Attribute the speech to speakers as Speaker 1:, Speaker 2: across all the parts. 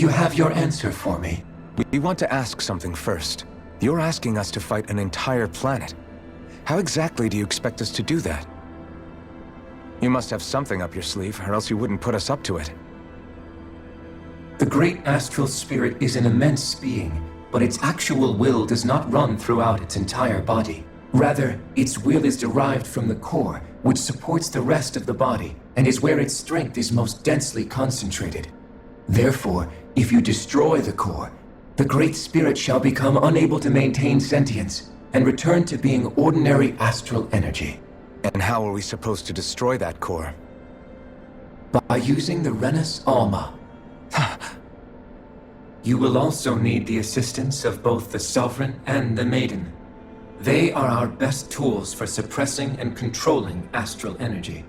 Speaker 1: you have your answer for me?
Speaker 2: We want to ask something first. You're asking us to fight an entire planet. How exactly do you expect us to do that? You must have something up your sleeve, or else you wouldn't put us up to it.
Speaker 1: The great astral spirit is an immense being, but its actual will does not run throughout its entire body. Rather, its will is derived from the core, which supports the rest of the body, and is where its strength is most densely concentrated. Therefore, if you destroy the core, the Great Spirit shall become unable to maintain sentience, and return to being ordinary astral energy.
Speaker 2: And how are we supposed to destroy that core?
Speaker 1: By using the Renus Alma. You will also need the assistance of both the Sovereign and the Maiden. They are our best tools for suppressing and controlling astral energy.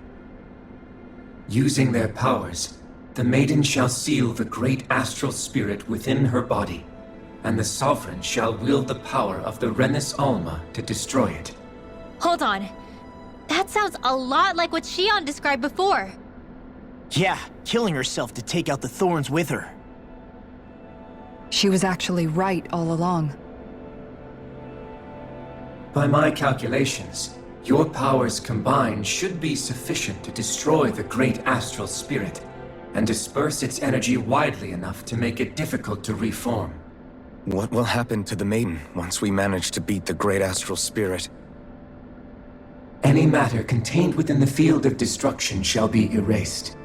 Speaker 1: Using their powers, the Maiden shall seal the great astral spirit within her body, and the Sovereign shall wield the power of the Renus Alma to destroy it.
Speaker 3: Hold on. That sounds a lot like what Xion described before.
Speaker 4: Yeah, killing herself to take out the thorns with her.
Speaker 5: She was actually right all along.
Speaker 1: By my calculations, your powers combined should be sufficient to destroy the great astral spirit, and disperse its energy widely enough to make it difficult to reform.
Speaker 2: What will happen to the Maiden once we manage to beat the great astral spirit?
Speaker 1: Any matter contained within the field of destruction shall be erased.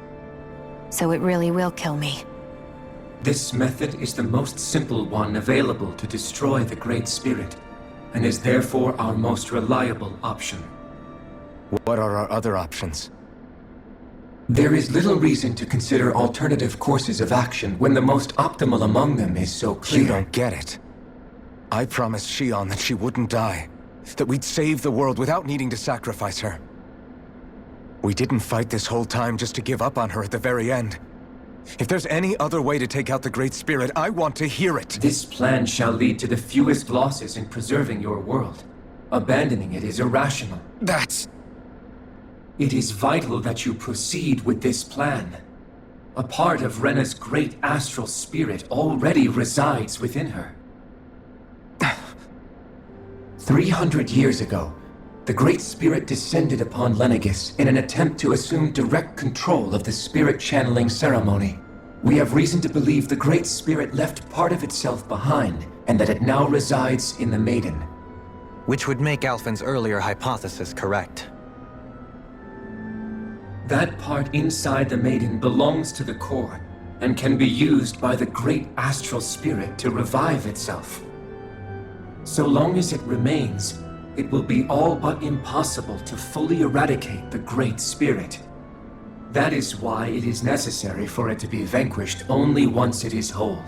Speaker 6: So it really will kill me.
Speaker 1: This method is the most simple one available to destroy the Great Spirit, and is therefore our most reliable option.
Speaker 2: What are our other options?
Speaker 1: There is little reason to consider alternative courses of action when the most optimal among them is so clear.
Speaker 2: You don't get it. I promised Xion that she wouldn't die, that we'd save the world without needing to sacrifice her. We didn't fight this whole time just to give up on her at the very end. If there's any other way to take out the Great Spirit, I want to hear it.
Speaker 1: This plan shall lead to the fewest losses in preserving your world. Abandoning it is irrational. It is vital that you proceed with this plan. A part of Rena's great astral spirit already resides within her. 300 years ago, the Great Spirit descended upon Lenegis in an attempt to assume direct control of the spirit channeling ceremony. We have reason to believe the Great Spirit left part of itself behind, and that it now resides in the Maiden.
Speaker 7: Which would make Alphen's earlier hypothesis correct.
Speaker 1: That part inside the Maiden belongs to the core, and can be used by the great astral spirit to revive itself. So long as it remains, it will be all but impossible to fully eradicate the Great Spirit. That is why it is necessary for it to be vanquished only once it is whole.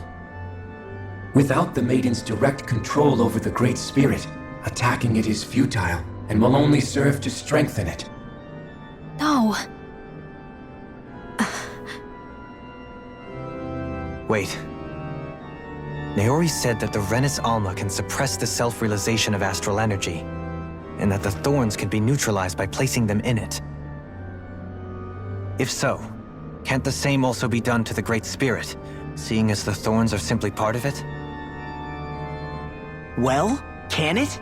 Speaker 1: Without the Maiden's direct control over the Great Spirit, attacking it is futile, and will only serve to strengthen it.
Speaker 6: No.
Speaker 7: Wait. Naori said that the Renus Alma can suppress the self-realization of astral energy, and that the thorns can be neutralized by placing them in it. If so, can't the same also be done to the Great Spirit, seeing as the thorns are simply part of it?
Speaker 4: Well, can it?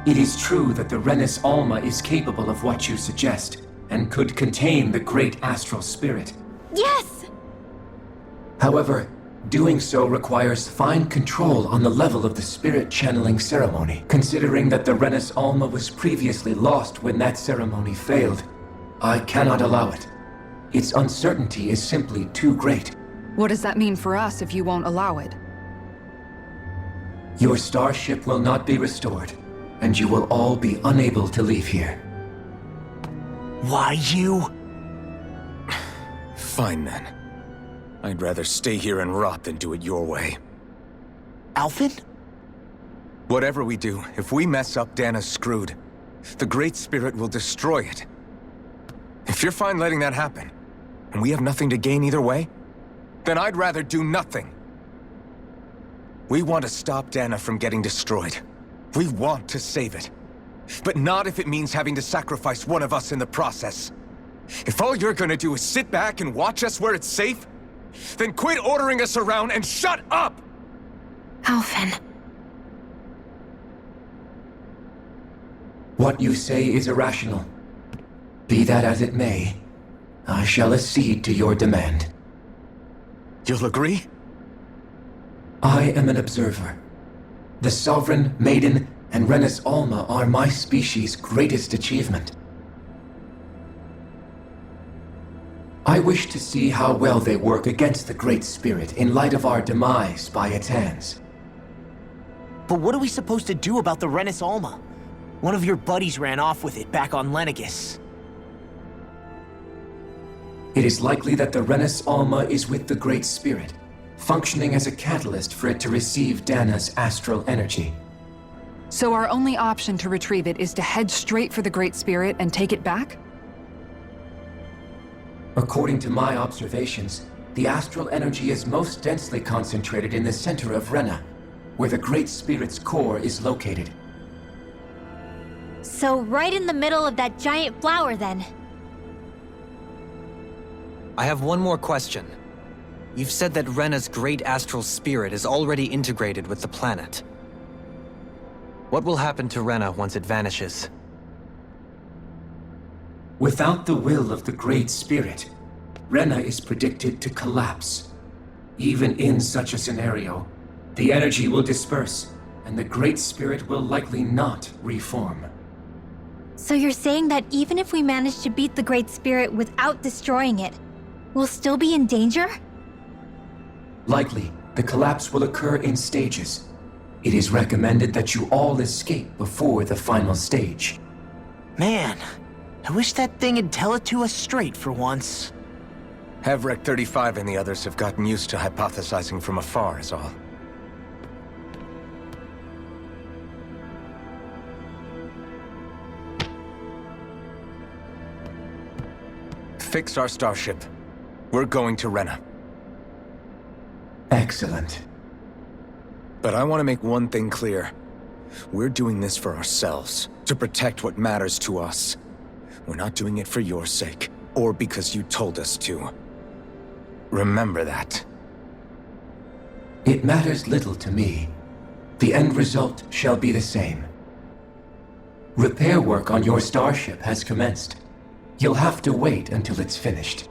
Speaker 1: It is true that the Renus Alma is capable of what you suggest, and could contain the great astral spirit.
Speaker 3: Yes!
Speaker 1: However, doing so requires fine control on the level of the spirit channeling ceremony, considering that the Renus Alma was previously lost when that ceremony failed. I cannot allow it. Its uncertainty is simply too great.
Speaker 5: What does that mean for us if you won't allow it?
Speaker 1: Your starship will not be restored, and you will all be unable to leave here.
Speaker 4: Why you?
Speaker 2: Fine then. I'd rather stay here and rot than do it your way.
Speaker 4: Alphen?
Speaker 2: Whatever we do, if we mess up, Dana's screwed. The Great Spirit will destroy it. If you're fine letting that happen, and we have nothing to gain either way, then I'd rather do nothing. We want to stop Dana from getting destroyed. We want to save it. But not if it means having to sacrifice one of us in the process. If all you're gonna do is sit back and watch us where it's safe, Then quit ordering us around and shut up!
Speaker 6: Alphen.
Speaker 1: What you say is irrational. Be that as it may, I shall accede to your demand.
Speaker 2: You'll agree?
Speaker 1: I am an observer. The Sovereign, Maiden, and Renis Alma are my species' greatest achievement. I wish to see how well they work against the Great Spirit in light of our demise by its hands.
Speaker 4: But what are we supposed to do about the Renis Alma? One of your buddies ran off with it back on Lenegis.
Speaker 1: It is likely that the Renis Alma is with the Great Spirit, functioning as a catalyst for it to receive Dana's astral energy.
Speaker 5: So our only option to retrieve it is to head straight for the Great Spirit and take it back?
Speaker 1: According to my observations, the astral energy is most densely concentrated in the center of Rena, where the Great Spirit's core is located.
Speaker 3: So right in the middle of that giant flower, then.
Speaker 7: I have one more question. You've said that Rena's great astral spirit is already integrated with the planet. What will happen to Rena once it vanishes?
Speaker 1: Without the will of the Great Spirit, Rena is predicted to collapse. Even in such a scenario, the energy will disperse, and the Great Spirit will likely not reform.
Speaker 3: So you're saying that even if we manage to beat the Great Spirit without destroying it, we'll still be in danger?
Speaker 1: Likely, the collapse will occur in stages. It is recommended that you all escape before the final stage.
Speaker 4: Man, I wish that thing would tell it to us straight for once.
Speaker 2: Hevrek 35 and the others have gotten used to hypothesizing from afar is all. Fix our starship. We're going to Rena.
Speaker 1: Excellent.
Speaker 2: But I want to make one thing clear. We're doing this for ourselves, to protect what matters to us. We're not doing it for your sake, or because you told us to. Remember that.
Speaker 1: It matters little to me. The end result shall be the same. Repair work on your starship has commenced. You'll have to wait until it's finished.